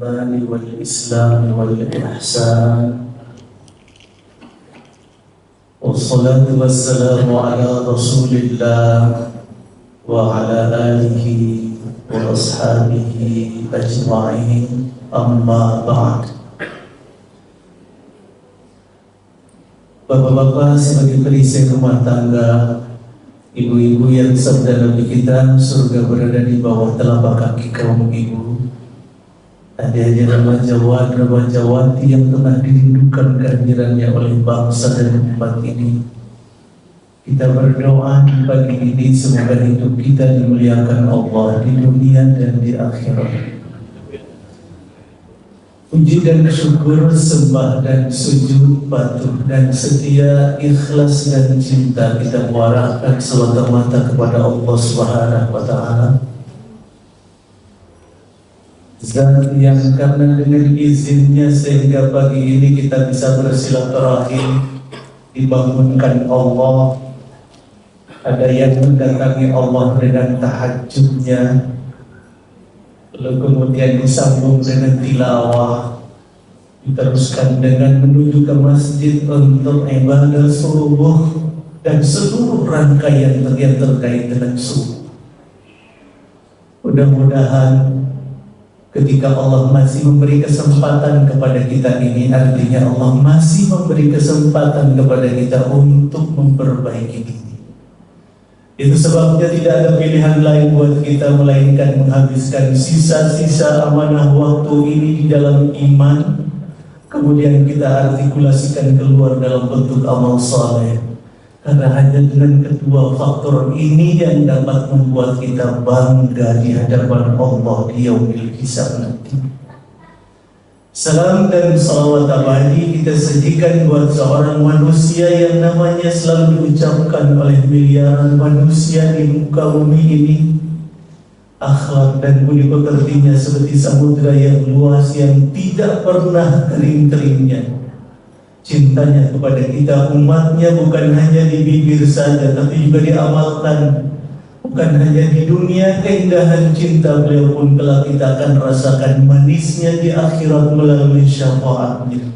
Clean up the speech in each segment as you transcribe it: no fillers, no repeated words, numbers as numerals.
الإيمان والإسلام والإحسان والصلاة والسلام على رسول الله وعلى آله وأصحابه أجمعين أما بعد. Bapak-bapak sebagai perisai rumah tangga, ibu-ibu yang sabda Nabi kita, surga berada di bawah telapak kaki kaum ibu. Adik-adik remaja-remaja yang telah dirindukan kehadirannya oleh bangsa dan umat ini. Kita berdoa di pagi ini semoga hidup kita dimuliakan Allah di dunia dan di akhirat. Puji dan syukur, sembah dan sujud, patuh dan setia, ikhlas dan cinta kita muarahkan semata-mata kepada Allah Subhanahu wa Ta'ala. Zat yang karena dengan izinnya sehingga pagi ini kita bisa bersilaturahim, dibangunkan Allah. Ada yang mendatangi Allah dengan tahajudnya, lalu kemudian disambung dengan tilawah, diteruskan dengan menuju ke masjid untuk ibadah subuh dan seluruh rangkaian yang terkait dengan subuh. Mudah-mudahan ketika Allah masih memberi kesempatan kepada kita ini, artinya Allah masih memberi kesempatan kepada kita untuk memperbaiki diri. Itu sebabnya tidak ada pilihan lain buat kita melainkan menghabiskan sisa-sisa amanah waktu ini di dalam iman, kemudian kita artikulasikan keluar dalam bentuk amal saleh. Karena hanya dengan kedua faktor ini yang dapat membuat kita bangga di hadapan Allah di yaumil hisab nanti. Salam dan salawat abadi kita sajikan buat seorang manusia yang namanya selalu diucapkan oleh miliaran manusia di muka bumi ini. Akhlak dan budi pekertinya seperti samudra yang luas yang tidak pernah kering-keringnya. Cintanya kepada kita umatnya bukan hanya di bibir saja, tapi juga diamalkan. Bukan hanya di dunia, keindahan cinta beliau pun kelak kita akan rasakan manisnya di akhirat melalui syafaatnya.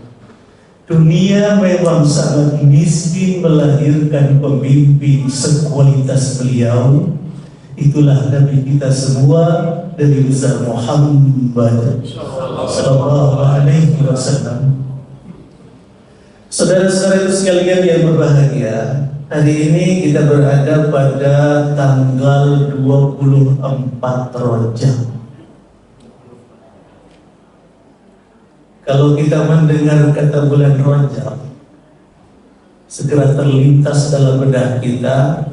Dunia memang sangat miskin melahirkan pemimpin sekualitas beliau. Itulah Nabi kita semua, Nabi besar Muhammad sallallahu alaihi wasallam. Saudara-saudara sekalian yang berbahagia, hari ini kita berada pada tanggal 24 Rajab. Kalau kita mendengar kata bulan Rajab, segera terlintas dalam benak kita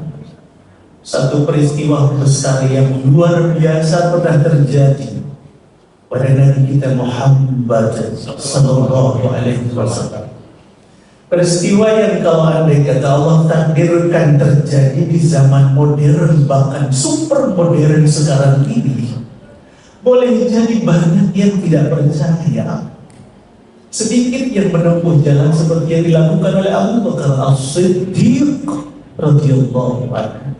satu peristiwa besar yang luar biasa pernah terjadi pada Nabi kita Muhammad sallallahu alaihi wasallam. Peristiwa yang kalau andai kata Allah takdirkan terjadi di zaman modern, bahkan super modern sekarang ini, boleh jadi banyak yang tidak percaya. Sedikit yang menempuh jalan seperti yang dilakukan oleh Abu Bakar As-Siddiq radhiyallahu anhu.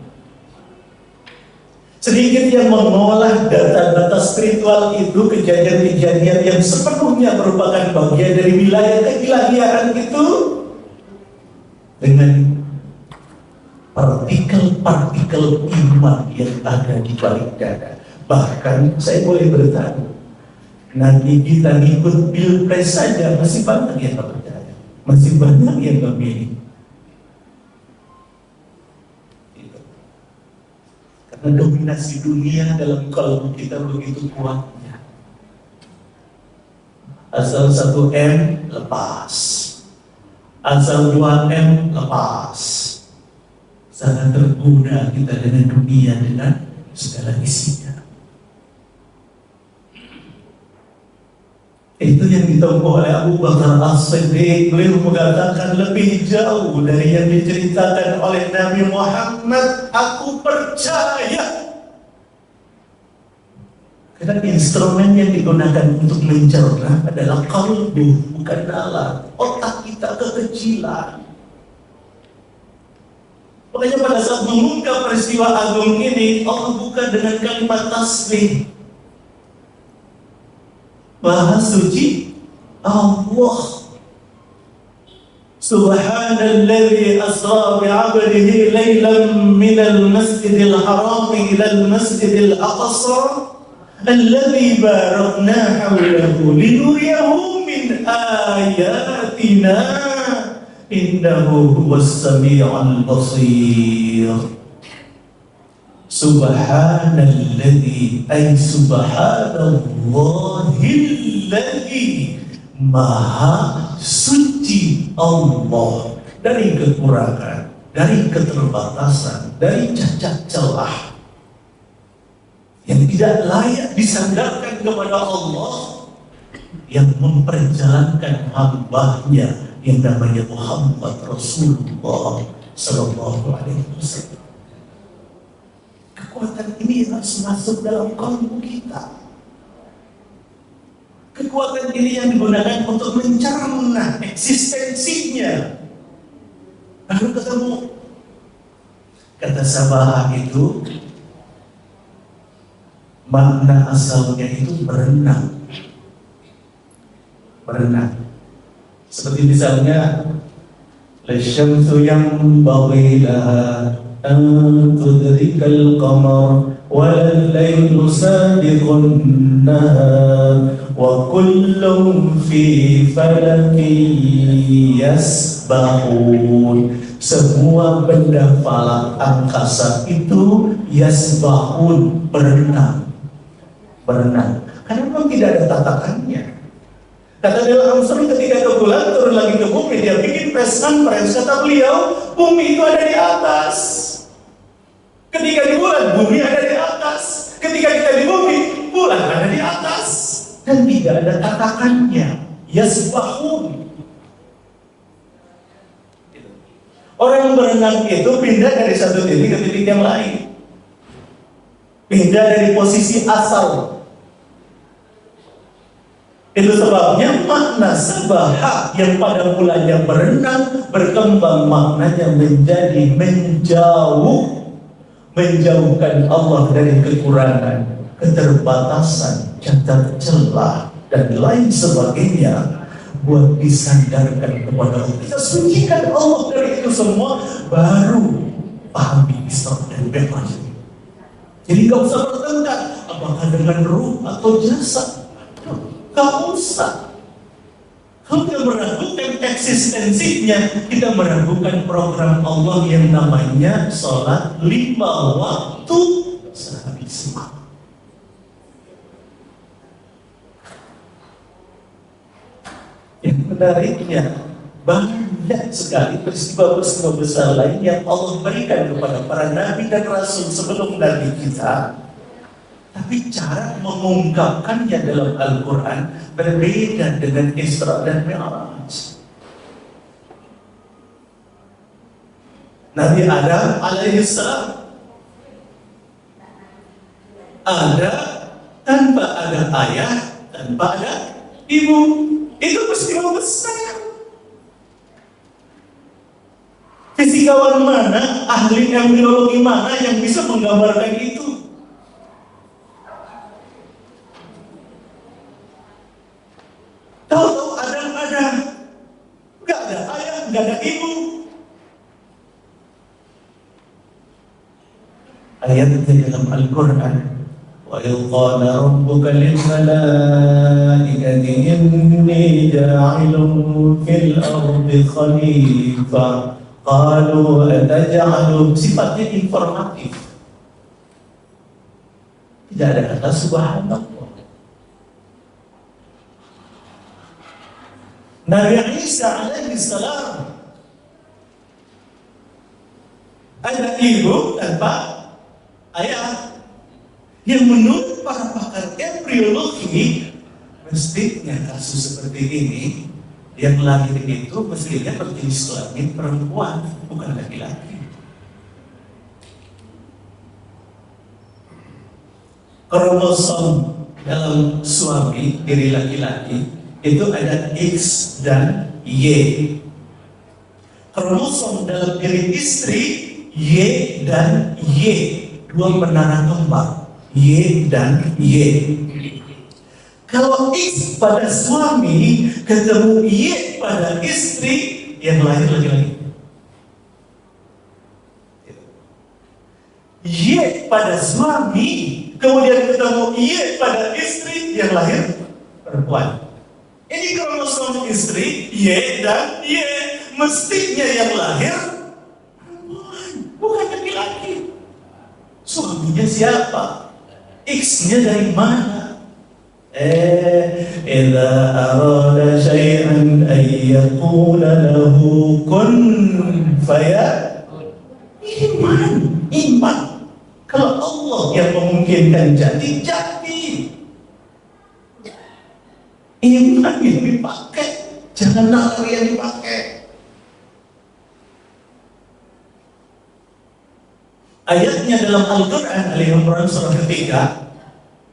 Sedikit yang mengolah data-data spiritual itu, kejadian-kejadian yang sepenuhnya merupakan bagian dari wilayah keilahian itu, dengan partikel-partikel iman yang ada di balik dada. Bahkan saya boleh bertanya, nanti kita ngikut pilpres saja masih banyak yang tak percaya, masih banyak yang memilih. Karena dominasi dunia dalam kalbu kita begitu kuatnya. Asal 1M lepas, asal 2M lepas. Sangat tergoda kita dengan dunia, dengan segala isinya. Itu yang ditempuh oleh Abu Bakar As-Siddiq. Beliau mengatakan lebih jauh dari yang diceritakan oleh Nabi Muhammad. Aku percaya. Karena instrumen yang digunakan untuk mencerna adalah kalbu, bukan nalar. Otak kita kekecilan. Makanya pada saat mengungkap peristiwa agung ini, Allah buka dengan kalimat tasbih. Maha suci Allah. Subhanalladzi asra bi'abdihi laylan minal masjidil haram ilal masjidil aqsa alladzi barakna hawlahu linuriyahu min ayatina innahu huwas sami'ul basir. Subhanalladzi ay subhanallahilladzi, maha suci Allah dari kekurangan, dari keterbatasan, dari cacat celah yang tidak layak disandarkan kepada Allah, yang memperjalankan hamba-Nya yang namanya Muhammad Rasulullah Sallallahu Alaihi Wasallam. Kekuatan ini harus masuk dalam kalbu kita. Kekuatan ini yang digunakan untuk mencerna eksistensinya. Baru ketemu. Kata Sabah itu, makna asalnya itu berenang. Berenang. Seperti misalnya, lasyamsu yanbaghi laha an tudrikal qamar wal laylu sabiqun nahar wa kullum fi falakin yasbahun. Semua benda falak angkasa itu yasbahun, berenang. Berenang. Karena memang tidak ada tatakannya. Kata Neil Armstrong ketika ke bulan turun lagi ke bumi, dia bikin press conference. Kata beliau, bumi itu ada di atas. Ketika di bulan, bumi ada di atas. Ketika kita di bumi, bulan ada di atas. Dan tidak ada tatakannya. Yasbahun. Orang berenang itu pindah dari satu titik ke titik yang lain. Pindah dari posisi asal. Itu sebabnya makna sabaha yang pada mulanya berenang berkembang maknanya menjadi menjauhkan Allah dari kekurangan, keterbatasan, cacat celah dan lain sebagainya, buat disandarkan kepada Allah. Kita sucikan Allah dari itu semua, baru pahami Isra dan Mi'raj. Jadi gak usah bertengkar apakah dengan ruh atau jasad. Gak usah. Kalau kita meragukan eksistensinya, kita meragukan program Allah yang namanya sholat 5 waktu sehari semalam. Yang menariknya, banyak sekali peristiwa-peristiwa besar lain yang Allah berikan kepada para nabi dan rasul sebelum nabi kita. Tapi cara mengungkapkannya dalam Al-Quran berbeda dengan Isra dan Mi'raj. Nabi Adam alaihissalam ada tanpa ada ayah, tanpa ada ibu. Itu peristiwa besar. Fisikawan mana, ahli embriologi mana yang bisa menggambarkan itu? Tahu-tahu Adam ada, nggak ada ayah, nggak ada ibu. Ayatnya dalam Al-Quran, wa idh qala rabbuka lil malaikati inni ja'ilun fil ardi khalifah qalu ataj'alu, sifatnya informatif. Tidak ada kata subhanallah. Nabi Isa alaihissalam ada ibu tanpa ayah, yang menurut para pakar embriologi mestinya kasus seperti ini yang lahir itu mestinya berjenis kelamin perempuan, bukan laki-laki. Kromosom dalam suami diri laki-laki itu ada X dan Y. Kromosom dalam diri istri Y dan Y, dua menara kembar Y dan Y. Kalau X pada suami ketemu Y pada istri, yang lahir laki-laki. Y pada suami, kemudian ketemu Y pada istri, yang lahir perempuan. Ini kromosom istri, Y dan Y. Mestinya yang lahir perempuan, bukan laki-laki. Suaminya siapa? X-nya dari mana? Idza arada syai'an ay yaqula lahu kun fayakun. Iman. Kalau Allah yang memungkinkan jadi. Iman yang dipakai, jangan nalar yang dipakai. Ayatnya dalam Al-Quran Al-Imran surah ketiga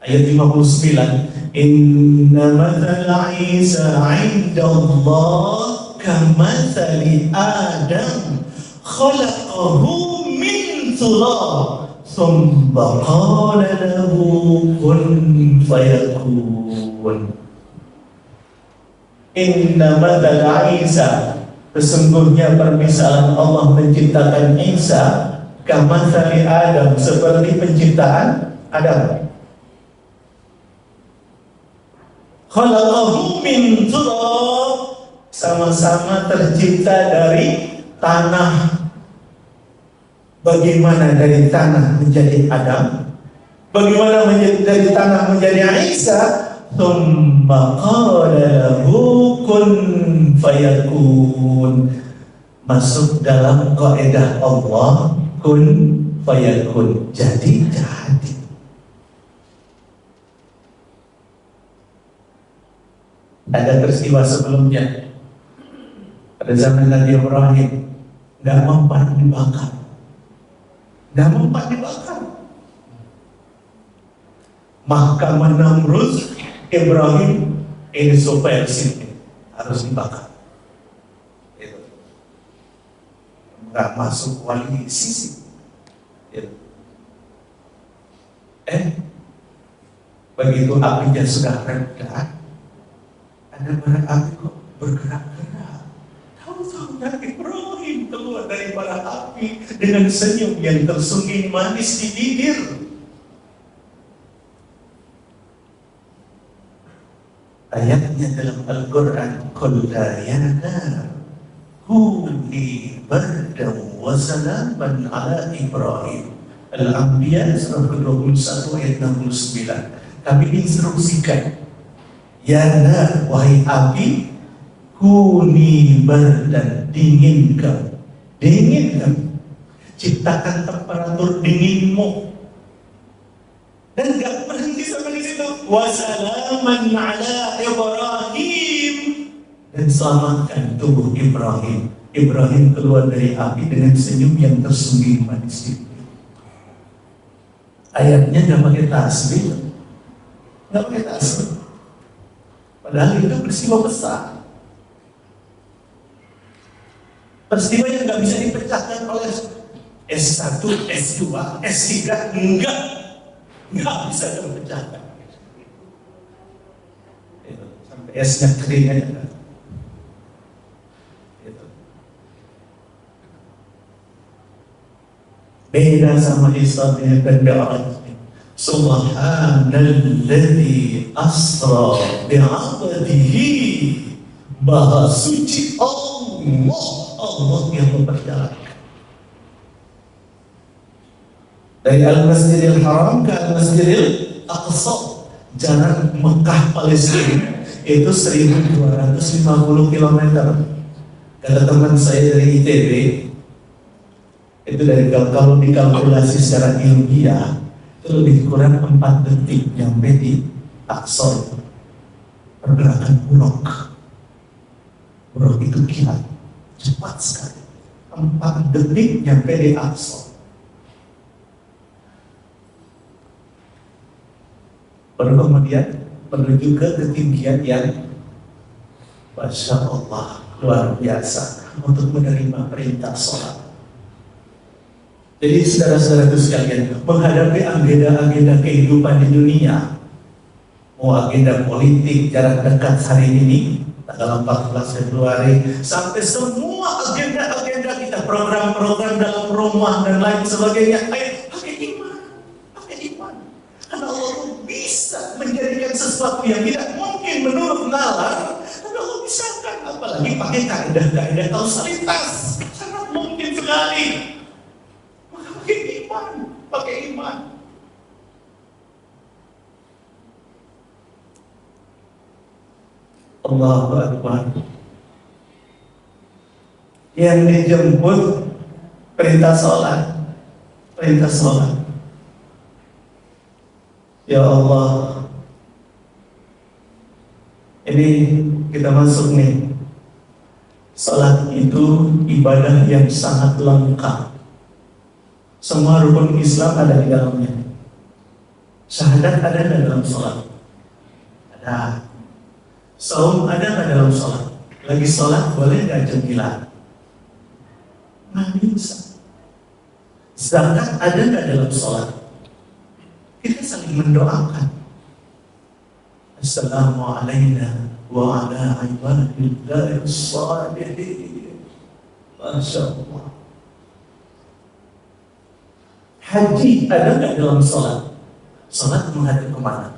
ayat 59, inna mathala Isa 'inda Allah kamathali Adam khalaqahu min turab thumma qala lahu kun fayakun. Inna mathala Isa, sesungguhnya permisalan Allah menciptakan Isa kamathali Adam, seperti penciptaan Adam. Khalaqahu min turab, sama-sama tercipta dari tanah. Bagaimana dari tanah menjadi Adam? Bagaimana dari tanah menjadi Isa? Tsumma qala lahu kun fayakun. Masuk dalam kaidah Allah, kun fayakun, jadi. Ada peristiwa sebelumnya pada zaman Nabi Ibrahim, nggak mempan dibakar. Maka Namrud, Ibrahim ini supaya sini harus dibakar. Itu nggak masuk wali sisi. Itu. Begitu apinya sudah reda, ada bara api kok bergerak-gerak. Tahu-tahu Nabi Ibrahim keluar dari bara api dengan senyum yang tersungging manis di bibir. Ayatnya dalam Al-Quran, qul la ya nar kuni bardan wa salaman ala Ibrahim. Al-Anbiya surah 21 ayat 69. Kami instruksikan, ya nar, wahai api, kuni bardan, dinginkan, ciptakan temperatur dinginmu. Dan gak berhenti sampai di situ. Wassalaman ala Ibrahim, dan selamatkan tubuh Ibrahim. Ibrahim keluar dari api dengan senyum yang tersungging manis. Ayatnya gak pakai tasbih, padahal itu peristiwa besar, peristiwa yang gak bisa dipecahkan oleh S1, S2, S3, nggak bisa terpecahkan. Sampai esnya kering aja. Beda sama Isra dan Mi'raj. Subhanalladzi asra bi'abdihi, Maha suci Allah yang memperjalanan dari Al-Masjidil Haram ke Al-Masjidil Aqsa, jarak Mekah Palestina itu 1250 km. Kata teman saya dari ITB, itu dari kalau dikalkulasi secara ilmiah itu lebih kurang 4 detik nyampe di Aqsa. Pergerakan buruk itu kilat, cepat sekali. 4 detik nyampe di Aqsa. Baru kemudian menuju ke ketinggian yang Masya Allah luar biasa untuk menerima perintah sholat. Jadi saudara-saudaraku sekalian, menghadapi agenda-agenda kehidupan di dunia, mau agenda politik jarak dekat hari ini tanggal 14 Februari sampai semua agenda-agenda kita, program-program dalam rumah dan lain sebagainya, ayo pakai iman, pakai iman. Karena Allah bisa menjadikan sesuatu yang tidak mungkin menurut nalar, tapi Allah bisa kan, apalagi pakai kaidah-kaidah kausalitas, sangat mungkin sekali. Maka pakai iman, pakai iman. Allahu Akbar. Yang dijemput perintah sholat, perintah sholat. Ya Allah, ini kita masuk nih. Sholat itu ibadah yang sangat lengkap. Semua rukun Islam ada di dalamnya. Syahadat ada dalam sholat. Ada. Saum ada nggak dalam sholat? Lagi sholat boleh nggak cemilan? Nggak bisa. Zakat ada nggak dalam sholat? Kita saling mendoakan. Assalamualaikum wa ala ibadillahi shalihin. Masya Allah. Haji ada nggak dalam sholat? Sholat menghadap kemana?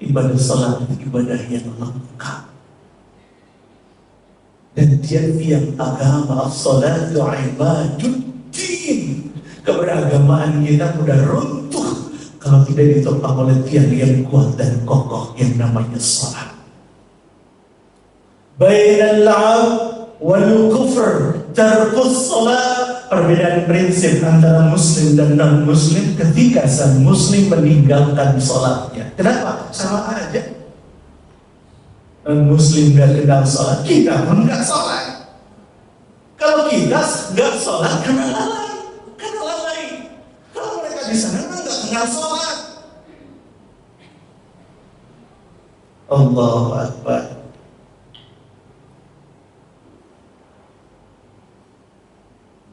Ibadah salat itu ibadah yang lengkap. Dan tiap-tiap agama as-salatu ibaduddin. Keberagamaan kita mudah runtuh kalau tidak ditopang oleh tiang yang kuat dan kokoh yang namanya salat. Bainal 'abd wal kufr tarkus salat. Perbedaan prinsip antara muslim dan non muslim ketika sang muslim meninggalkan sholatnya. Kenapa? Sama aja. Non muslim gak kenal sholat, kita pun gak sholat. Kalau kita gak sholat karena lalai, karena lalai. Kalau mereka di sana gak kenal sholat. Allahu Akbar.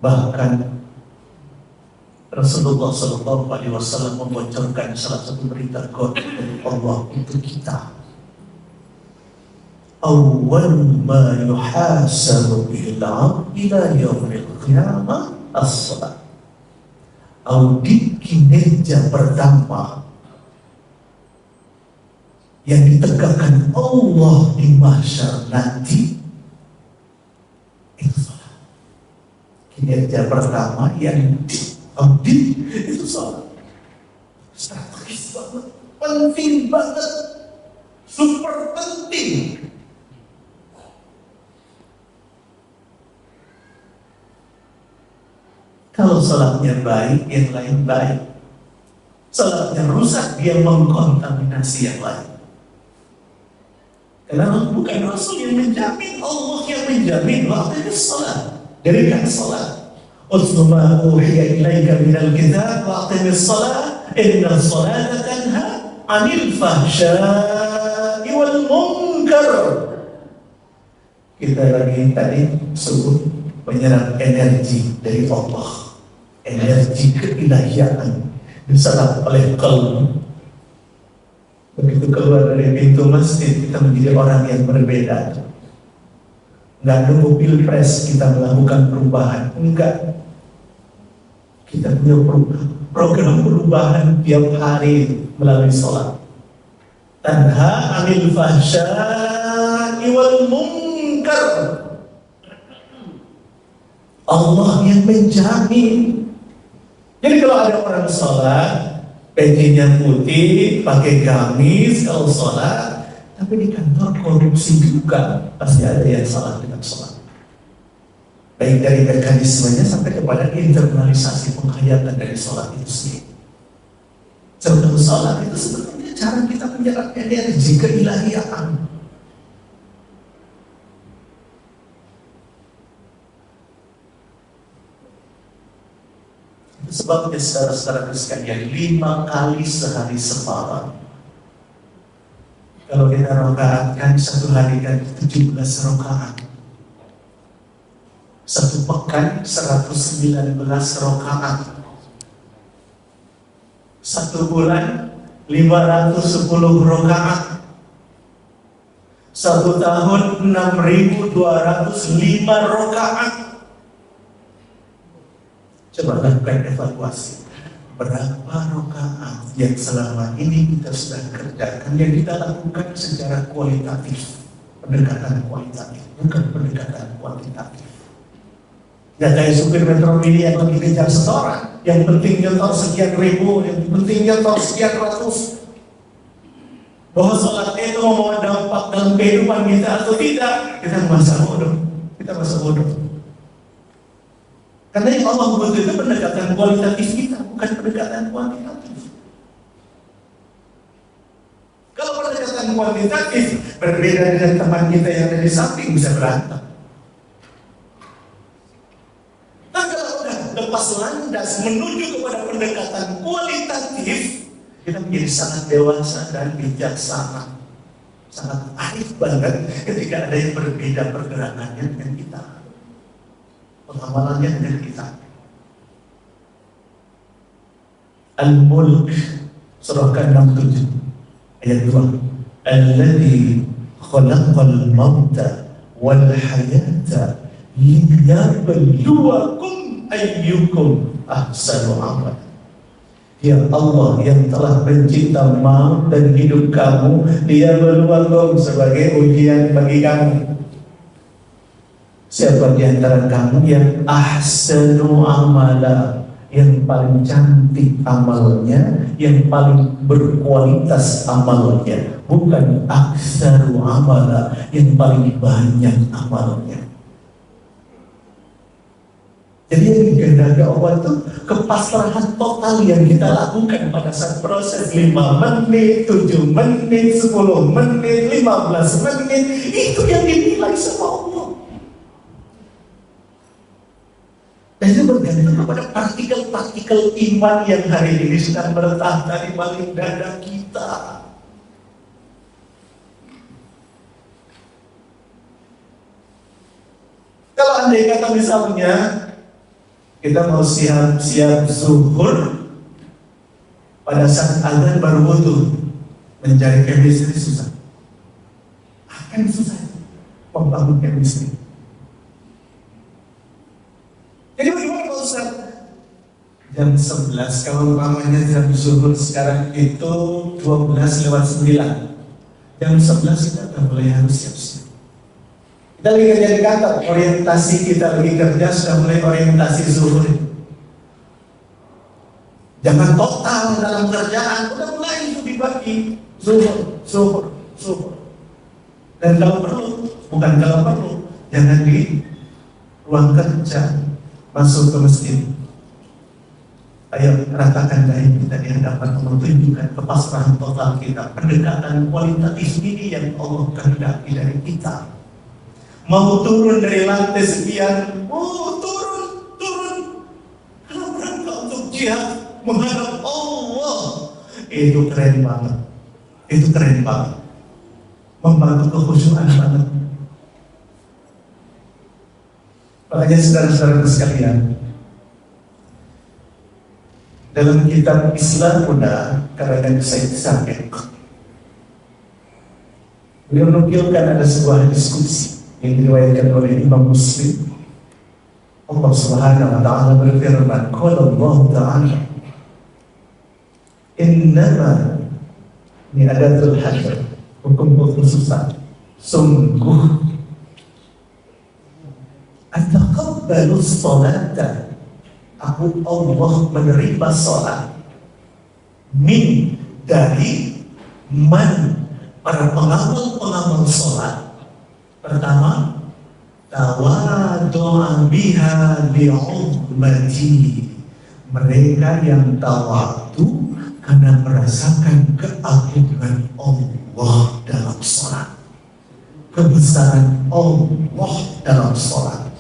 Bahkan Rasulullah SAW membocorkan salah satu berita kode dari Allah untuk kita. Awwal ma yuhasabu bil 'abdi ila yaumil qiyamah as-salat. Audit kinerja pertama yang ditegakkan Allah di mahsyar nanti itu salat. Kinerja pertama yang diaudit itu sholat. Strategis banget, penting banget, super penting. Kalau sholatnya baik, yang lain baik. Sholatnya rusak, dia mengkontaminasi yang lain. Karena bukan Rasul yang menjamin, Allah yang menjamin. Waktu itu sholat. Dirikan salat. Utlu ma uhiya ilaika minal kitab wa aqimis salat inna salata tanha 'anil fahsya'i wal munkar. Kita lagi tadi subuh menyerap energi dari Allah, energi keilahian diserap oleh qalb. Begitu keluar dari pintu masjid kita menjadi orang yang berbeda. Nggak nunggu pilpres kita melakukan perubahan, enggak. Kita punya program perubahan tiap hari melalui sholat. Tanha 'anil fahsya'i wal munkar. Allah yang menjamin. Jadi kalau ada orang sholat, pecinya putih, pakai gamis kalau sholat, tapi di kantor korupsi juga, pasti ada yang salah dengan sholat. Baik dari mekanismenya sampai kepada internalisasi penghayatan dari sholat itu sendiri. Sebelum sholat itu sebetulnya cara kita menyerap energi keilahian. Itu sebabnya saudara-saudara sekalian 5 kali sehari separuh. Kalau kita rokaatkan satu hari kan 17 rokaat. Satu pekan 119 rokaat. 1 bulan 510 rakaat. 1 tahun 6.205 rakaat. Coba lakukan evaluasi. Berapa rakaat yang selama ini kita sudah kerjakan, yang kita lakukan secara kualitatif, pendekatan kualitatif, bukan pendekatan kuantitatif. Ya kayak supir metro mini yang lagi kejar setoran, yang penting nyetor sekian ribu, yang penting nyetor sekian ratus. Bahwa sholat itu mau dampak dalam kehidupan kita atau tidak, kita merasa bodoh. Kita merasa bodoh. Karena yang Allah buat itu pendekatan kualitatif kita, bukan pendekatan kuantitatif. Kalau pendekatan kuantitatif berbeda dengan teman kita yang ada di samping, bisa berantem. Nah kalau udah lepas landas menuju kepada pendekatan kualitatif, kita menjadi sangat dewasa dan bijaksana, sangat arif banget ketika ada yang berbeda pergerakannya dengan kita, pengamalannya dengan kita. Al-Mulk surah ke-67 ayat 2. Alladzi khalaqal mauta wal hayata liyabluwakum ayyukum ahsanu amala. Ya Allah yang telah pencipta maut dan hidup kamu, Dia berluang sebagai ujian bagi kamu. Siapa di antara kamu yang ahsanu amala, yang paling cantik amalnya, yang paling berkualitas amalnya, bukan aktsaru amala, yang paling banyak amalnya. Jadi yang dikehendaki Allah itu kepasrahan total yang kita lakukan pada saat proses 5 menit, 7 menit, 10 menit, 15 menit, itu yang dinilai sama Allah. Dan itu bergantung kepada partikel-partikel iman yang hari ini sedang bertahta di balik dada kita. Kalau andai kata misalnya kita mau siap-siap zuhur, pada saat azan baru wudu, mencari chemistry susah. Akan susah membangun chemistry. Jadi bagaimana Pak Ustaz? Jam 11, kalau umpamanya jam zuhur sekarang itu 12:09. Jam 11 kita udah mulai harus siap-siap. Kita lagi kerja di kantor, orientasi kita lagi kerja sudah mulai orientasi zuhur. Jangan total dalam kerjaan, udah mulai itu dibagi zuhur. Dan kalau perlu, bukan kalau perlu, jangan di ruang kerja, masuk ke masjid. Ayo ratakan dahi kita di hadapan Allah, tunjukkan kepasrahan total kita, pendekatan kualitatif ini yang Allah kehendaki dari kita. Mau turun dari lantai sekian, turun. Kalau berangkat untuk jihad menghadap Allah, itu keren banget. Membantu kekhusyuan banget. Makanya saudara-saudara sekalian, dalam kitab Islam Muda karangan Said Sabiq, beliau menukilkan ada sebuah diskusi yang diriwayatkan oleh Imam Muslim. Allah Subhanahu wa ta'ala berfirman, qala Allah ta'ala, innama, ini adatul hadr, hukum kekhususan, sungguh ataqabbalu sholata, aku Allah menerima sholat, min, dari, man, para pengamal sholat. Pertama, tawadu'an biha li'ummati, mereka yang tawadu karena merasakan keagungan Allah dalam sholat, kebesaran Allah dalam sholat,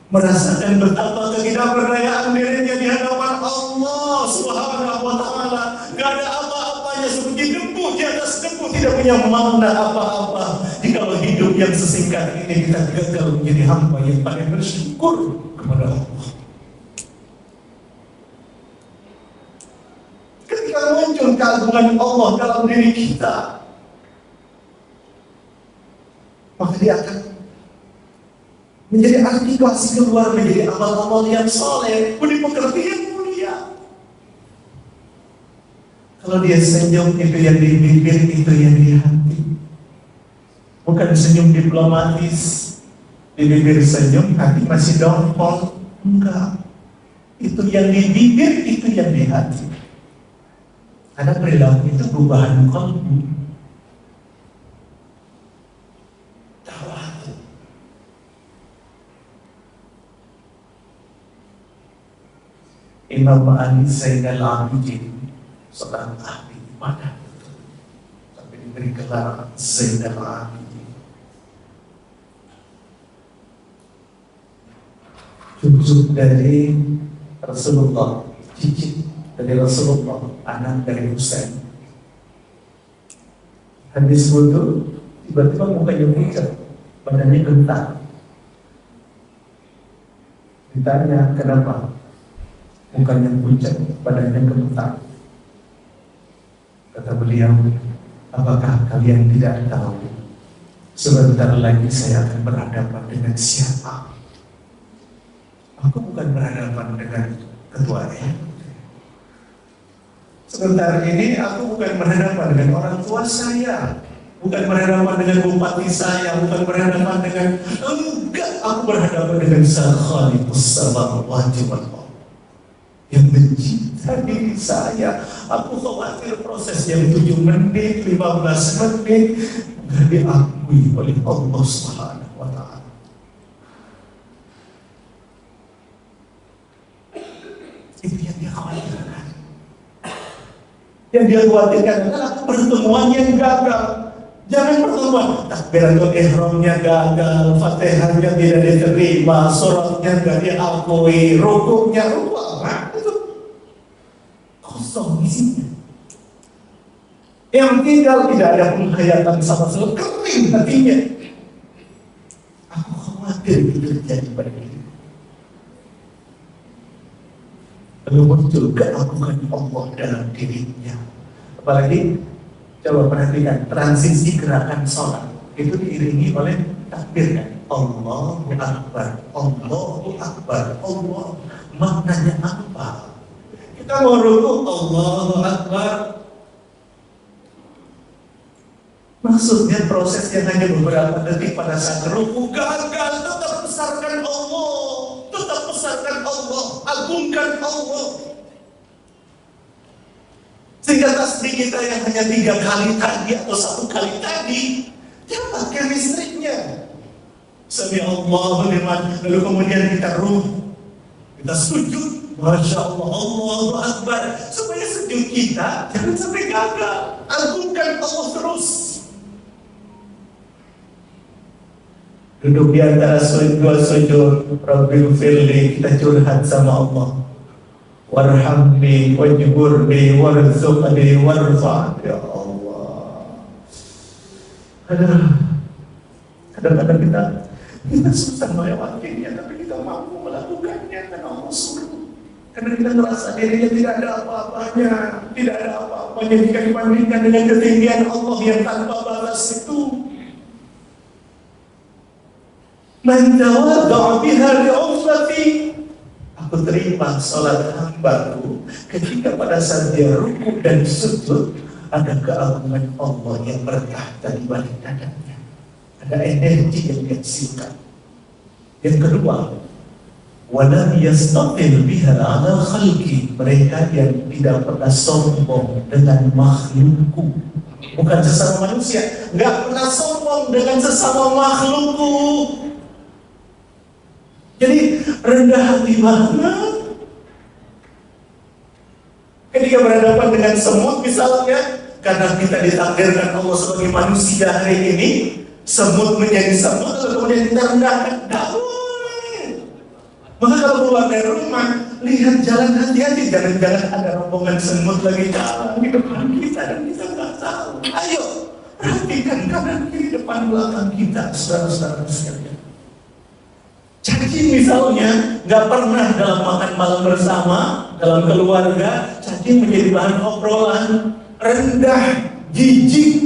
merasakan betapa ketidakberdayaan dirinya di hadapan Allah Subhanahu wa ta'ala. Gak ada apa-apanya, seperti debu di atas debu, tidak punya makna apa-apa. Jikalau hidup yang sesingkat ini kita gagal menjadi hamba yang paling bersyukur kepada Allah. ketika muncul keagungan Allah dalam diri kita, maka dia akan menjadi artikulasi keluar menjadi amal-amal yang soleh, budi pekerti yang mulia. Kalau dia senyum, itu yang di bibir, itu yang di hati. Bukan senyum diplomatis, di bibir senyum, hati masih dongkol. Enggak. Itu yang di bibir, itu yang di hati. Karena perilaku itu perubahan kalbu. Tawadu. Imam Ali Zainal Abidin, seorang ahli ibadah, sampai diberi gelar Zainal Abidin. Cucu dari Rasulullah, cicit dari Rasulullah, anak dari Husain. Habis wudu, tiba-tiba mukanya pucat, badannya gentar. Ditanya, kenapa? Mukanya pucat, badannya gentar. Kata beliau, apakah kalian tidak tahu sebentar lagi saya akan berhadapan dengan siapa? Aku bukan berhadapan dengan ketua RT. Sebentar ini aku bukan berhadapan dengan orang tua saya, bukan berhadapan dengan bupati saya, bukan berhadapan dengan aku berhadapan dengan Sang Khaliqus Samawati wal Ardh yang mencipta diri saya. Aku khawatir proses yang 7 menit, 15 menit gak diakui oleh Allah Subhanahu wa Ta'ala. Itu yang dia khawatirkan. Yang dia khawatirkan adalah pertemuan yang gagal. Jangan pertemuan takbiratul ihramnya gagal, Fatihahnya tidak diterima, sholatnya tidak diakui, rukuknya apa? Itu kosong isinya. Yang tinggal tidak ada penghayatan sama sekali, kering hatinya. Aku khawatir itu terjadi pada diri. Lalu muncul keagungan Allah dalam dirinya. Apalagi coba perhatikan transisi gerakan sholat itu diiringi oleh takbir kan? Allahu Akbar, Allahu Akbar, Allah. Maknanya apa? Kita mau rukuk Allahu Akbar. Maksudnya proses yang hanya beberapa detik pada saat rukuk gagal, tetap besarkan Allah, tetap besarkan Allah, agungkan Allah. Sehingga tasbih kita yang hanya 3 kali tadi atau 1 kali tadi dapat chemistry-nya. Sami Allahu liman, lalu kemudian kita kita sujud, Masya Allah, Allahu Akbar. Supaya sujud kita jangan sampai gagal, agungkan Allah terus. Duduk di antara dua sujud, Rabbil firli, kita curhat sama Allah. Warhamni, wajburni, warzuqni, warfa'ni, ya Allah. Kadang-kadang kita susah melewatinya, tapi kita mampu melakukannya karena Allah suruh. Karena kita merasa dirinya tidak ada apa-apanya, tidak ada apa-apanya jika dibandingkan dengan ketinggian Allah yang tanpa batas itu. Man tawadda'a biha li'uflati, aku terima salat hambaku ketika pada saat dia rukuk dan sujud ada keagungan Allah yang bertahta di balik dadanya, ada energi yang dihasilkan. Yang kedua, walam yastaqil biha ala khalqi, mereka yang tidak pernah sombong dengan makhlukku, bukan sesama manusia, nggak pernah sombong dengan sesama makhlukku. Jadi rendah hati banget. Ketika berhadapan dengan semut misalnya, karena kita ditakdirkan Allah sebagai manusia hari ini, semut menjadi semut, lalu kemudian kita rendahkan. Tidak boleh. Maka kalau keluar dari rumah, lihat jalan hati-hati, jangan-jangan ada rombongan semut lagi jalan di depan kita dan kita nggak tahu. Ayo, perhatikan kanan kiri depan belakang kita, saudara-saudara sekalian. Jadi misalnya nggak pernah dalam makan malam bersama, Dalam keluarga, cacing menjadi bahan obrolan, rendah, jijik.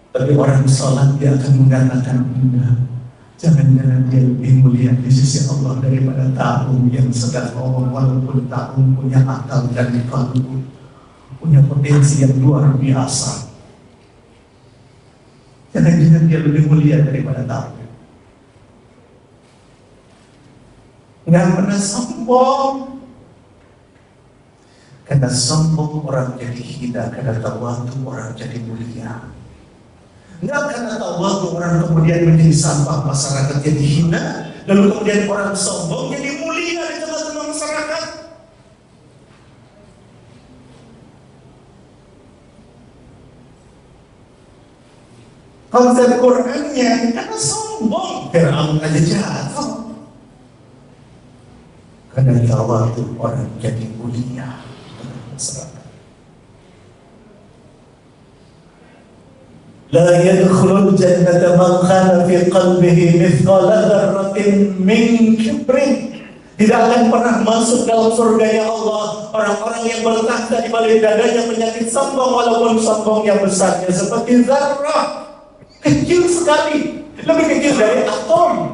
Tapi orang sholat dia akan mengatakan, enggak, jangan-jangan dia lebih mulia di sisi Allah daripada tahu yang sedang ngomong, walaupun tahu punya akal dan kalbu, punya potensi yang luar biasa. Jangan-jangan dia lebih mulia daripada tahu. Nggak pernah sombong. Karena sombong orang jadi hina, karena tawadhu orang jadi mulia. Nggak karena tawadhu orang kemudian menjadi sampah masyarakat jadi hina, lalu kemudian orang sombong jadi mulia di tengah-tengah masyarakat. Konsep Qur'annya karena sombong, Fir'aun aja jatuh. Karena tawadhu orang jadi mulia dalam masyarakat. La yadkhulul jannata man kana fi qalbihi mithqala dzarratin min kibrin. Tidak akan pernah masuk dalam surga ya Allah orang-orang yang bertahta di balik dadanya penyakit sombong, walaupun sombongnya besarnya seperti zarrah. Kecil sekali, lebih kecil dari atom.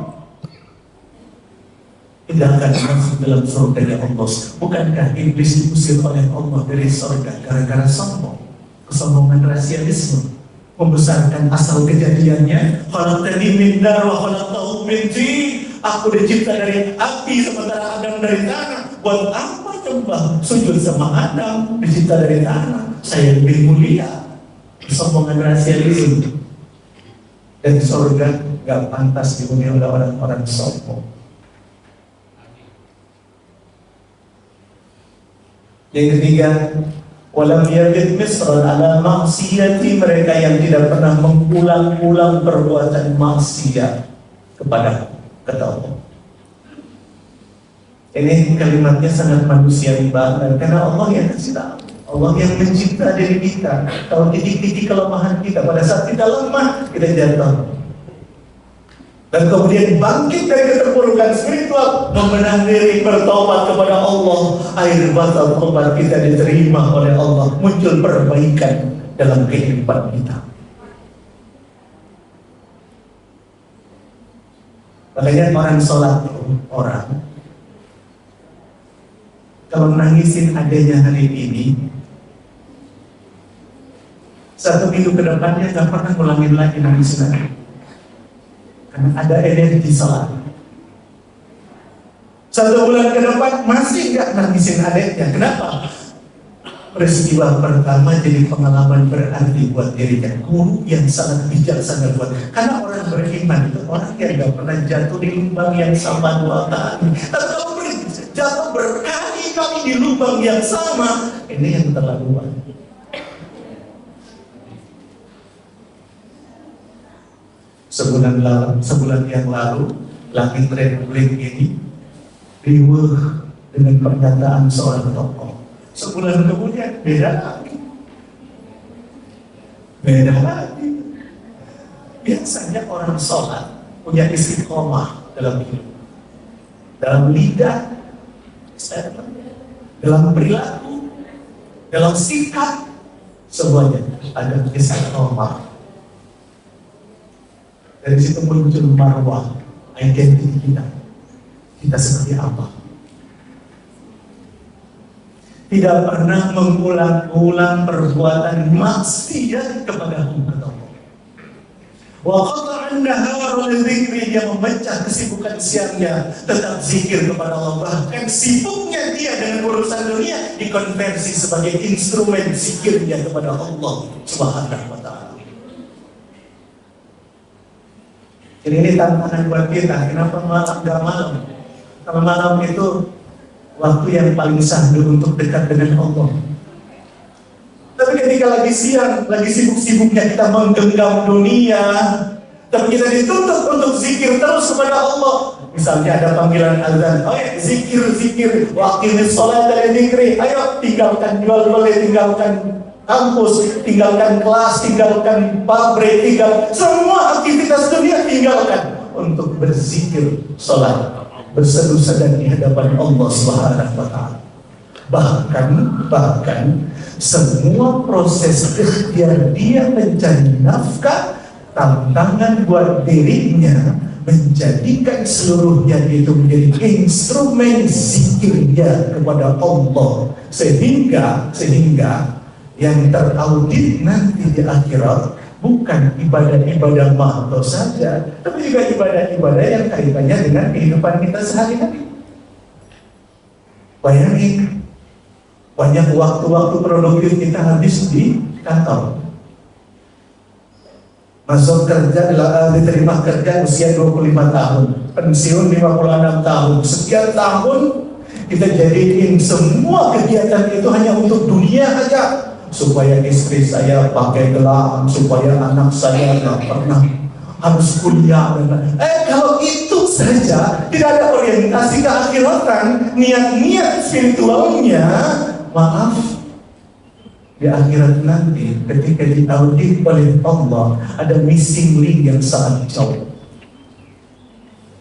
Tidak akan masuk dalam surga ya Allah. Bukankah iblis diusir oleh Allah dari surga gara-gara sombong, kesombongan, rasialisme, membesarkan asal kejadiannya. Khalaqtani min nar wa khalaqtahu min tin. Aku dicipta dari api sementara Adam dari tanah. Buat apa coba sujud sama Adam dicipta dari tanah? Saya lebih mulia. Kesombongan, rasialisme. Dan surga gak pantas dihuni oleh orang-orang sombong. Yang ketiga, walam yabid misran ala maksiyati, mereka yang tidak pernah mengulang-ulang perbuatan maksiat kepada Allah. Ini kalimatnya sangat manusiawi banget, karena Allah yang kasih tahu, Allah yang mencipta diri kita. Kalau titik-titik kelemahan kita, pada saat kita lemah, kita jatuh. Dan kemudian bangkit dari keterpurukan spiritual, membenah diri, bertobat kepada Allah. Air mata tobat kita diterima oleh Allah, muncul perbaikan dalam kehidupan kita. Makanya orang sholat orang kalau nangisin adanya hari ini, 1 minggu ke depannya gak pernah ngulangin lagi nangisin lagi. Karena ada energi sholat. 1 bulan ke depan masih gak nangisin adiknya. Kenapa? Peristiwa pertama jadi pengalaman berarti buat dirinya. Guru yang sangat bijaksana buat. Karena orang beriman itu orang yang gak pernah jatuh di lubang yang sama 2 kali. Tapi kalau jatuh berkali-kali di lubang yang sama, ini yang terlaluan. Sebulan yang lalu, Langit Republik ini riuh dengan pernyataan seorang tokoh. Sebulan kemudian beda lagi. Biasanya orang sholat punya istiqomah dalam hidup, dalam lidah, dalam perilaku, dalam sikap, semuanya ada istiqomah. Dari situ muncul marwah, identiti kita. Kita seperti apa? Tidak pernah mengulang-ulang perbuatan maksiat kepada Allah. Wa qata'an nahar li dzikri, dia memecah kesibukan siangnya tetap zikir kepada Allah. Bahkan sibuknya dia dengan urusan dunia dikonversi sebagai instrumen zikirnya kepada Allah Subhanahu wa ta'ala. Jadi ini tantangan buat kita. Kenapa malam gak malam? Kalau malam itu waktu yang paling sahdu untuk dekat dengan Allah. Tapi ketika lagi siang, lagi sibuk-sibuknya kita menggenggam dunia, tapi kita dituntut untuk zikir terus kepada Allah. Misalnya ada panggilan azan, ayo zikir, waqimis sholat dan zikri. Ayo tinggalkan jual beli, tinggalkan kampus, tinggalkan kelas, tinggalkan pabrik, tinggalkan semua aktivitas dunia, tinggalkan untuk berzikir sholat. berseru sadar di hadapan Allah Subhanahu wa Ta'ala. Bahkan semua proses ikhtiar dia mencari nafkah, tantangan buat dirinya menjadikan seluruhnya itu menjadi instrumen zikirnya kepada Allah, sehingga yang teraudit nanti di akhirat bukan ibadah-ibadah makhluk saja, tapi juga ibadah-ibadah yang kaitannya dengan kehidupan kita sehari-hari. Bayangin, banyak waktu-waktu produktif kita habis di kantor. Masuk kerja, diterima kerja usia 25 tahun, pensiun 56 tahun. Sekian tahun kita jadiin semua kegiatan itu hanya untuk dunia aja, supaya istri saya pakai gelang, supaya anak saya nggak pernah harus kuliah. Kalau itu saja tidak ada orientasi ke akhiratan, niat-niat spiritualnya, maaf, di akhirat nanti ketika diaudit oleh Allah ada missing link yang sangat jauh,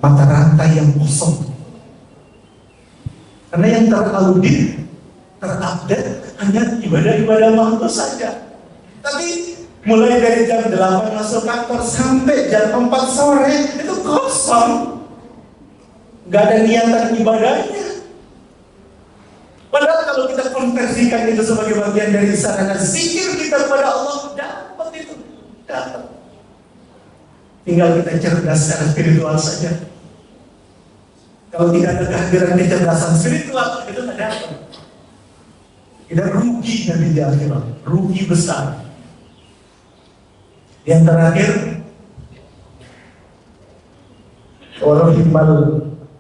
mata rantai yang kosong. Karena yang teraudit, terupdate hanya ibadah-ibadah makhluk saja. Tapi mulai dari jam 8 masuk kantor sampai jam 4 sore itu kosong, gak ada niatan ibadahnya. Padahal kalau kita konversikan itu sebagai bagian dari sarana zikir kita kepada Allah, dapat itu, dapat. Tinggal kita cerdas secara spiritual saja. Kalau tidak ada kehadiran kecerdasan spiritual, itu tidak dapat. Kita rugi nanti di akhirat, rugi besar. Yang terakhir, warahimal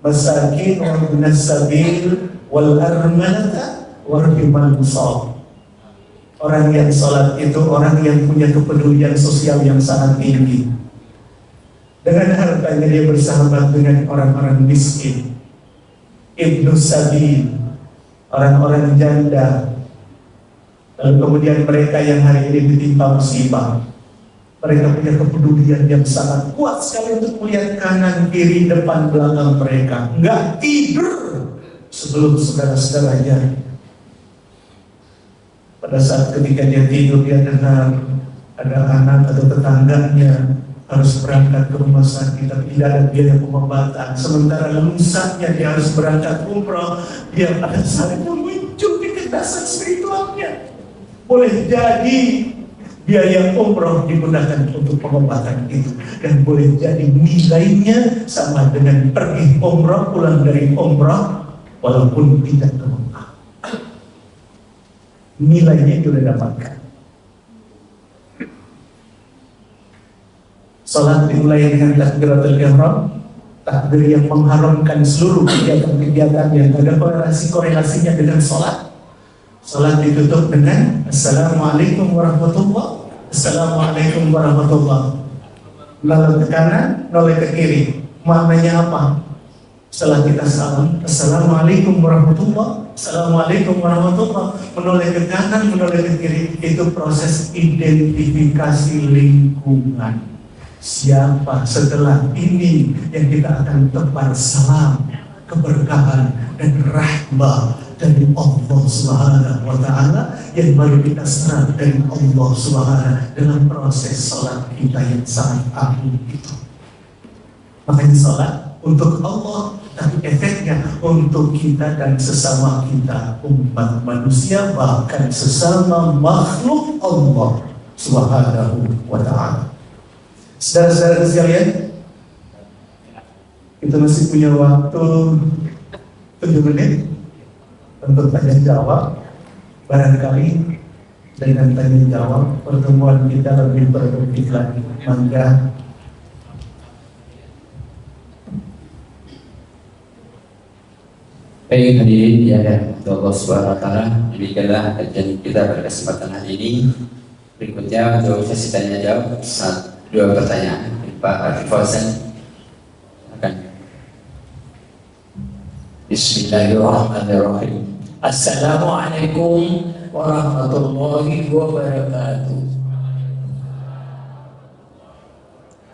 masakin wa minas sabil wal armanata warhimal musab. Orang yang salat itu orang yang punya kepedulian sosial yang sangat tinggi. Dengan hartanya dia bersahabat dengan orang-orang miskin, ibnu sabil, orang-orang janda. Lalu kemudian mereka yang hari ini ditimpa musibah, mereka punya kepedulian yang sangat kuat sekali untuk melihat kanan, kiri, depan, belakang mereka. Enggak tidur sebelum saudara-saudaranya. Pada saat ketika dia tidur, dia dengar ada anak atau tetangganya harus berangkat ke rumah sakit, tapi tidak ada biaya pengobatan. Sementara lusanya dia harus berangkat umroh, dia pada saat itu muncul di kecerdasan spiritualnya. Boleh jadi biaya umroh digunakan untuk pengobatan itu, dan boleh jadi nilainya sama dengan pergi umroh, pulang dari umroh, walaupun tidak ke Mekah. Nilainya itu sudah dapatkan. Salat dimulai dengan takbiratul ihram, takbir yang mengharamkan seluruh kegiatan-kegiatan yang ada korelasinya dengan salat. Salat ditutup dengan Assalamualaikum warahmatullahi wabarakatuh. Assalamualaikum warahmatullahi wabarakatuh. Lalu ke kanan, noleh ke kiri. Maknanya apa? Setelah kita salam, Assalamualaikum warahmatullahi wabarakatuh, Assalamualaikum warahmatullahi wabarakatuh, menoleh ke kanan, menoleh ke kiri. Itu proses identifikasi lingkungan. Siapa setelah ini yang kita akan tebar salam, keberkahan dan rahmah dari Allah Subhanahu wa Ta'ala yang baru kita serap dari Allah Subhanahu dalam proses salat kita yang sangat agung itu. Makanya salat untuk Allah, tapi efeknya untuk kita dan sesama kita, umat manusia, bahkan sesama makhluk Allah Subhanahu wa Ta'ala. Saudara-saudara sekalian, kita masih punya waktu 7 menit untuk tanya jawab. Barangkali dengan tanya jawab pertemuan kita lebih produktif lagi. Maka baik, hadirin ya, Allah Subhanahu wa Ta'ala, demikianlah kajian kita pada kesempatan hari ini. Berikutnya untuk sesi tanya jawab, 2 pertanyaan. Pak Arif Hasan akan. Bismillahirrahmanirrahim. Assalamualaikum warahmatullahi wabarakatuh.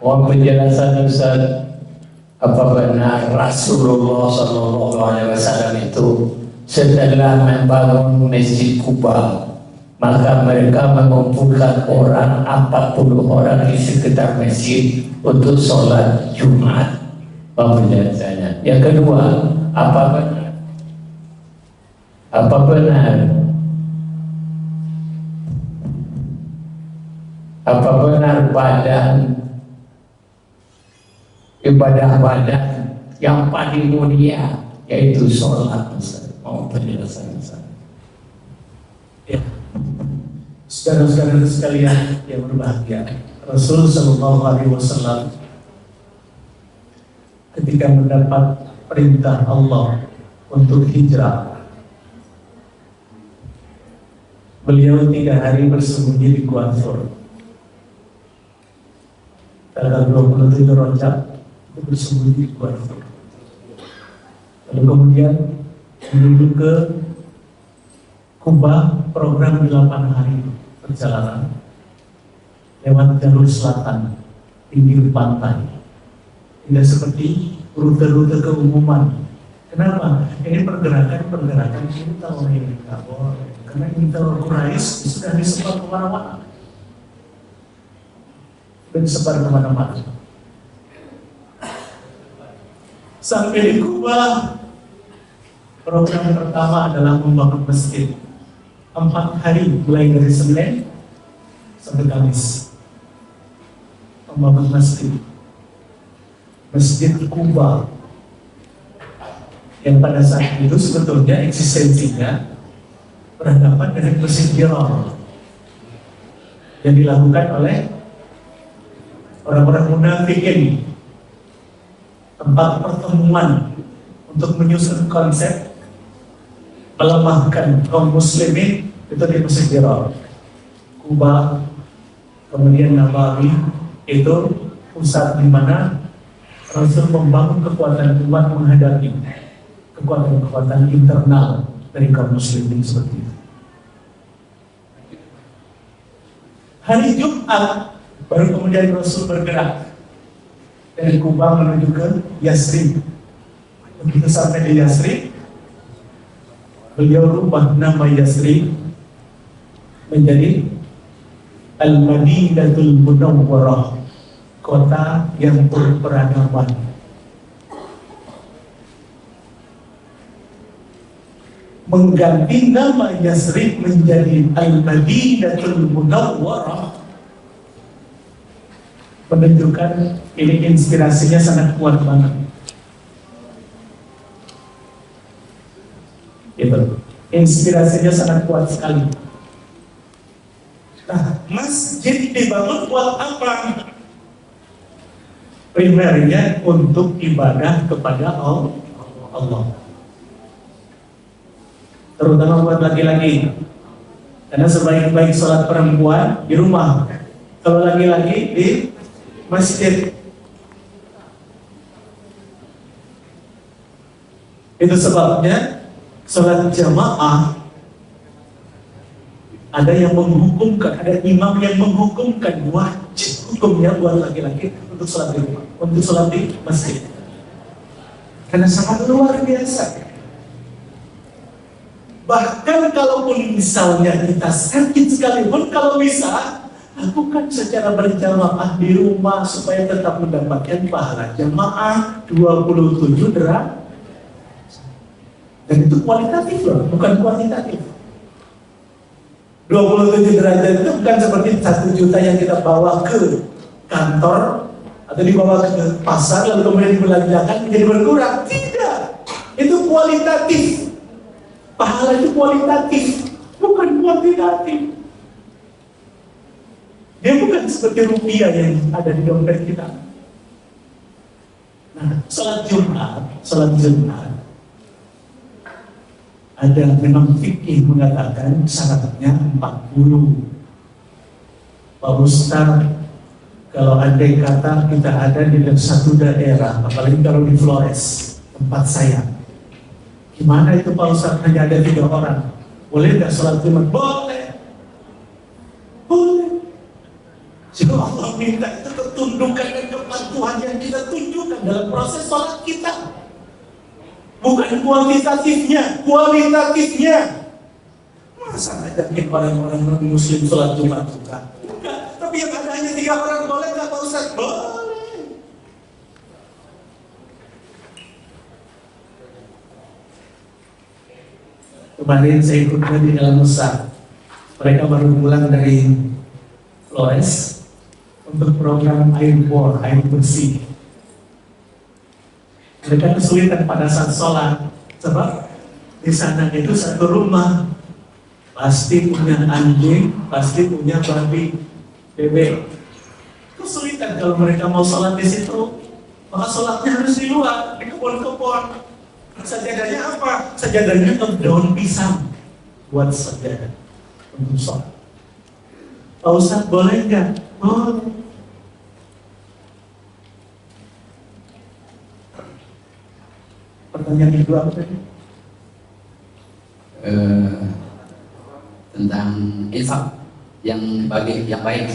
Mohon penjelasan Ustaz Apa benar Rasulullah Shallallahu Alaihi Wasallam itu setelah membangun Masjid Kuba, maka mereka mengumpulkan orang 40 orang di sekitar masjid untuk sholat Jumat. Penjelasannya. Yang kedua, apa benar? Apa benar? Apa benar ibadah badan yang paling mulia yaitu sholat? Mau penjelasan saya. Ya. Saudara-saudara sekalian yang berbahagia, Rasul Shallallahu Alaihi Wasallam ketika mendapat perintah Allah untuk hijrah, beliau 3 hari bersembunyi di Gua Thur. Tanggal 27 Rajab itu bersembunyi di Gua Thur. Lalu kemudian menuju ke Kuba, program 8 hari perjalanan lewat jalur selatan, pinggir pantai. Tidak seperti rute-rute keumuman. Kenapa? Ini pergerakan intel ini nggak boleh. Karena intel Quraisy sudah disebar kemana-mana. Sudah disebar kemana-mana. Sampai di Kuba, program pertama adalah membangun masjid. 4 hari mulai dari Senin sampai Kamis. Membangun masjid. Masjid Kuba yang pada saat itu sebetulnya eksistensinya berhadapan dengan Masjid Dirar yang dilakukan oleh orang-orang munafik ini. Tempat pertemuan untuk menyusun konsep melemahkan kaum muslimin itu di Masjid Dirar. Kuba, kemudian Nabawi itu pusat di mana Rasul membangun kekuatan umat menghadapi kekuatan-kekuatan internal dari kaum muslimin seperti itu. Hari Jumat baru kemudian Rasul bergerak dari Kuba menuju ke Yasrib. Begitu sampai di Yasrib, beliau rubah nama Yasrib menjadi Al-Madinatul Munawwarah, kota yang berperadaban. Mengganti nama Yasrib menjadi Al-Madinatul Munawwarah menunjukkan ini inspirasinya sangat kuat banget. Itu inspirasinya sangat kuat sekali. Nah, masjid dibangun buat apa? Primernya untuk ibadah kepada Allah, terutama buat laki-laki. Karena sebaik-baik sholat perempuan di rumah, kalau laki-laki di masjid. Itu sebabnya sholat jamaah ada yang menghukumkan, ada imam yang menghukumkan wajib hukumnya buat laki-laki untuk sholat di rumah, untuk sholat di masjid. Karena sangat luar biasa. Bahkan kalaupun misalnya kita sakit sekalipun, kalau bisa lakukan secara berjamaah di rumah supaya tetap mendapatkan pahala jamaah 27 derajat. Dan itu kualitatif loh, bukan kuantitatif. 27 derajat itu bukan seperti 1 juta yang kita bawa ke kantor atau dibawa ke pasar lalu kemudian dibelanjakan menjadi berkurang. Tidak, itu kualitatif. Pahala itu kualitatif, bukan kuantitatif. Dia bukan seperti rupiah yang ada di dompet kita. Nah, sholat Jumat ada memang fikih mengatakan syaratnya 40. Pak Ustaz, kalau andai kata kita ada di satu daerah, apalagi kalau di Flores, tempat saya, gimana itu Pak Ustaz, hanya ada 3 orang, boleh nggak sholat Jumat? Boleh. Jika Allah minta itu ketundukan dan kepatuhan yang kita tunjukkan dalam proses sholat kita. Bukan kuantitatifnya, kualitatifnya. Masa ngajakin orang-orang non-muslim sholat Jumat juga? Enggak, tapi yang ada hanya 3 orang boleh nggak Pak Ustaz? Boleh. Kemarin saya ikut di dalam Nusa. Mereka baru pulang dari Flores untuk program air bor, air bersih. Mereka kesulitan pada saat sholat, sebab di sana itu satu rumah pasti punya anjing, pasti punya babi, bebek. Kesulitan kalau mereka mau sholat di situ, maka sholatnya harus di luar, di kebun-kebun. Sajadahnya apa? Sajadahnya daun pisang buat sajadah untuk sholat. Pak Ustaz boleh nggak? Boleh. Pertanyaan kedua apa tadi? Tentang infak yang baik.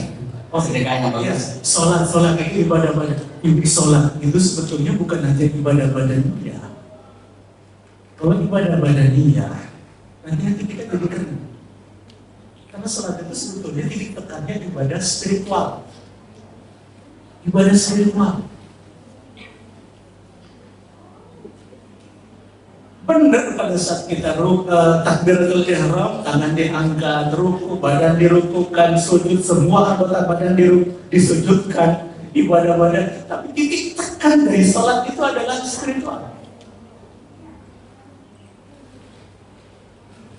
Sedekah yang bagus. Sholat itu ibadah-ibadah. Sholat itu sebetulnya bukan hanya ibadah-ibadah dunia. Kalau ibadah-ibadah dunia, nanti kita jadi keren. Karena sholat itu sebetulnya titik tekannya ibadah spiritual. Ibadah spiritual. Benar pada saat kita takbiratul ihram, tangan diangkat, ruku, badan dirukukan, sujud, semua anggota badan disujudkan, ibadah-ibadah. Tapi titik tekan dari sholat itu adalah spiritual.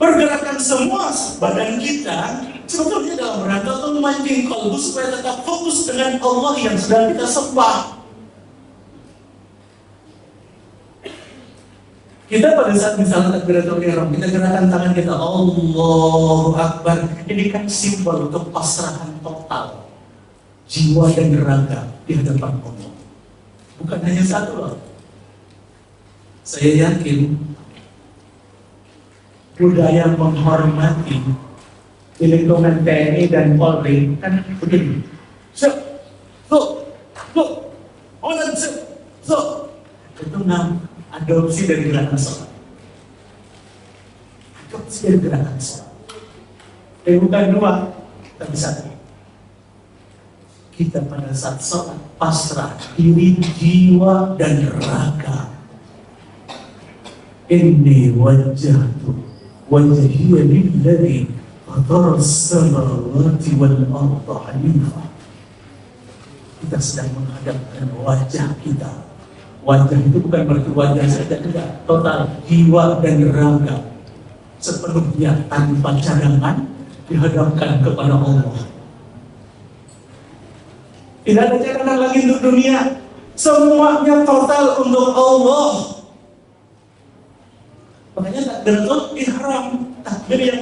Pergerakan semua badan kita sebetulnya dalam rangka untuk memancing kalbu supaya tetap fokus dengan Allah yang sedang kita sembah. Kita pada saat misalnya takbiratul ihram, kita gerakan tangan kita Allahu Akbar. Ini kan simbol untuk pasrahan total jiwa dan raga di hadapan Allah. Bukan hanya satu loh. Saya yakin budaya menghormati di lingkungan TNI dan Polri kan begini. Itu adopsi dari gerakan sholat. Adopsi dari gerakan sholat. Tapi bukan dua, tapi satu. Kita pada saat sholat pasrah diri, jiwa dan raga. Inni wajjahtu wajhiya lilladzi fatara as-samawati wal arda hanifah. Kita sedang menghadapkan wajah kita. Wajah itu bukan berarti wajah saja, tidak. Total jiwa dan raga sepenuhnya tanpa cadangan dihadapkan kepada Allah. Tidak ada cadangan lagi untuk dunia. Semuanya total untuk Allah. Makanya takbiratul ihram, takbir yang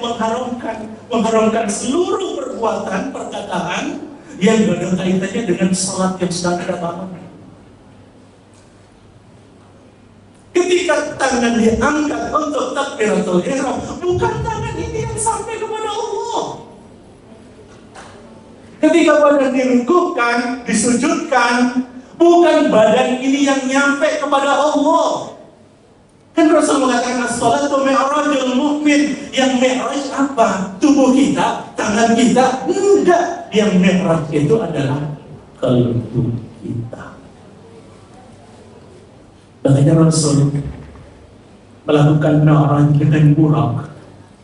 mengharamkan seluruh perbuatan, perkataan yang ada kaitannya dengan salat yang sedang kita bangun. Ketika tangan diangkat untuk takbiratul ihram, bukan tangan ini yang sampai kepada Allah. Ketika badan dirukukkan, disujudkan, bukan badan ini yang nyampe kepada Allah. Kan Rasul mengatakan as-salatu mi'rajul mu'min. Yang mi'raj apa? Tubuh kita, tangan kita? Enggak. Yang mi'raj itu adalah kalbu kita. Makanya Rasul melakukan mi'raj dengan burak.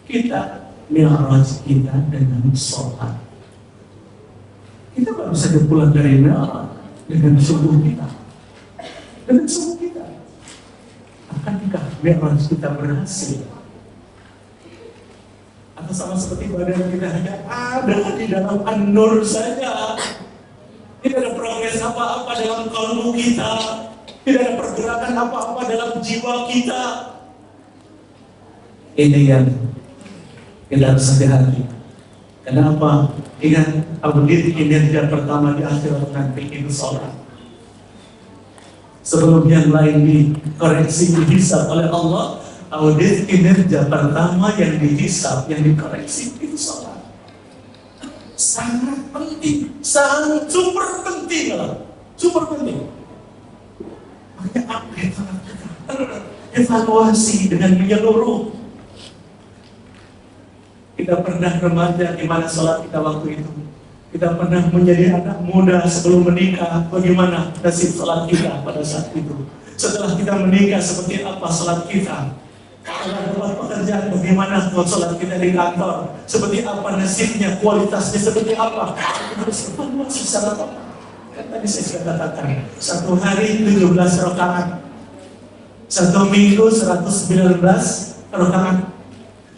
Kita mi'raj kita dengan sholat. Kita baru saja pulang dari mi'raj dengan subuh kita. Dengan subuh kita. Akankah mi'raj kita berhasil? Atau sama seperti badan kita hanya ada di dalam an-nur saja? Tidak ada progres apa-apa dalam kalbu kita. Tidak ada pergerakan apa-apa dalam jiwa kita. Ini yang kita harus hati-hati. Kenapa? Ingat, audit kinerja pertama di akhirat nanti itu sholat. Sebelum yang lain dikoreksi, dihisab oleh Allah, audit kinerja pertama yang dihisab, yang dikoreksi itu sholat. sangat penting, sangat super penting lah, super penting. Makanya apa yang salah kita? Evaluasi dengan menyeluruh. Kita pernah remaja di mana sholat kita waktu itu. Kita pernah menjadi anak muda sebelum menikah. Bagaimana nasib sholat kita pada saat itu? Setelah kita menikah, seperti apa sholat kita? Dalam tempat pekerjaan, bagaimana sholat kita di kantor? Seperti apa nasibnya, kualitasnya seperti apa? Harus evaluasi secara total. Kan tadi saya sudah katakan, satu hari 17 rakaat, satu minggu 119 rakaat,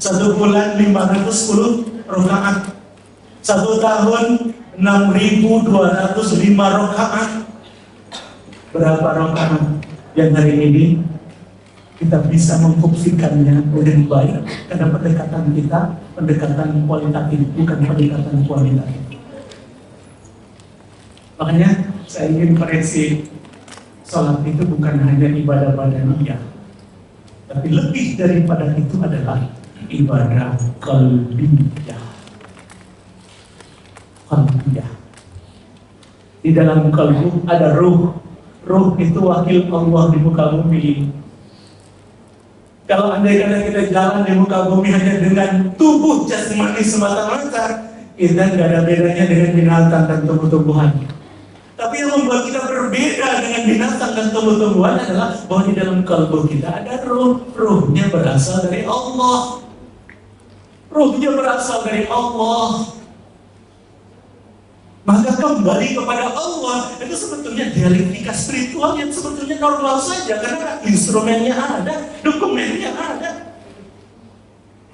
satu bulan 510 rakaat, satu tahun 6.205 rakaat. Berapa rakaat yang hari ini kita bisa memfungsikannya dengan baik? Karena pendekatan kita, pendekatan kualitatif, bukan pendekatan kualitatif. Makanya saya ingin koreksi, sholat itu bukan hanya ibadah badaniyah, tapi lebih daripada itu adalah ibadah qalbiyah. Qalbiyah. Di dalam kalbu ada ruh. Ruh itu wakil Allah di muka bumi. Kalau andai kata kita jalan di muka bumi hanya dengan tubuh jasmani semata-mata, kita nggak ada bedanya dengan binatang dan tumbuh-tumbuhan. Tapi yang membuat kita berbeda dengan binatang dan tumbuh-tumbuhan adalah bahwa di dalam kalbu kita ada ruh. Ruhnya berasal dari Allah. Ruhnya berasal dari Allah. Maka kembali kepada Allah itu sebetulnya dialektika spiritual yang sebetulnya normal saja, karena instrumennya ada, dokumennya ada.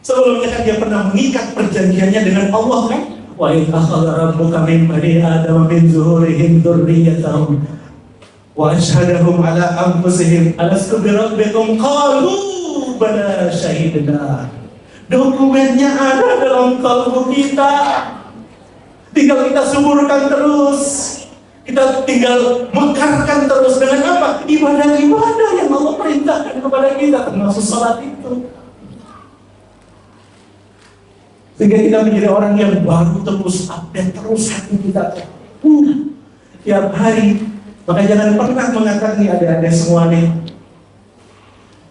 Sebelumnya kan dia pernah mengikat perjanjiannya dengan Allah kan? Wa idh akhadha rabbuka min bani adama min zuhurihim dzurriyyatahum wa ashhadahum ala anfusihim alastu bi rabbikum qalu bala syahidna. Dokumennya ada dalam kalbu kita. Tinggal kita suburkan terus, kita tinggal mekarkan terus dengan apa? Ibadah-ibadah yang Allah perintahkan kepada kita, termasuk salat itu. Sehingga kita menjadi orang yang baru terus update terus hati kita tiap hari. Maka jangan pernah mengatakan nih adik-adik semua nih,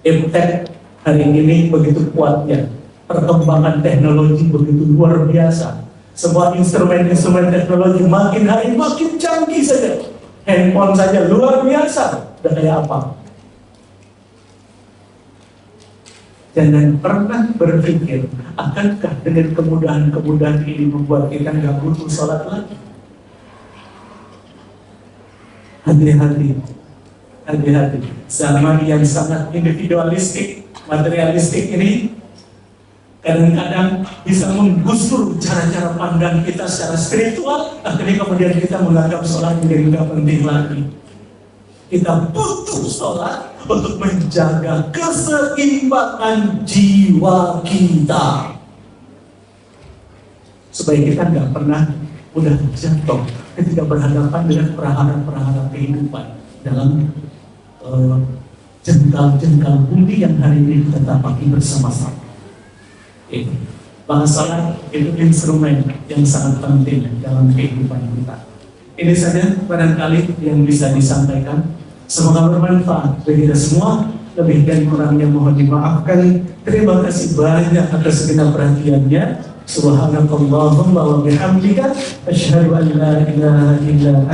iptek hari ini begitu kuatnya, perkembangan teknologi begitu luar biasa. Semua instrumen-instrumen teknologi makin hari makin canggih saja. Handphone saja luar biasa. Udah kayak apa? Jangan pernah berpikir, akankah dengan kemudahan-kemudahan ini membuat kita nggak butuh sholat lagi? Hati-hati. Hati-hati. Zaman yang sangat individualistik, materialistik ini kadang-kadang bisa menggusur cara-cara pandang kita secara spiritual. Akhirnya kemudian kita menganggap sholat menjadi nggak penting lagi. Kita butuh sholat untuk menjaga keseimbangan jiwa kita, supaya kita nggak pernah mudah jatuh ketika berhadapan dengan perahara-perahara kehidupan dalam jengkal-jengkal bumi yang hari ini kita tapaki bersama-sama. Bahasa itu instrumen yang sangat penting dalam kehidupan kita. Ini saja barangkali yang bisa disampaikan. Semoga bermanfaat bagi kita semua. Lebih dan kurangnya mohon dimaafkan. Terima kasih banyak atas segala perhatiannya. Subhanakallahumma wa bihamdika asyhadu an la ilaha illa anta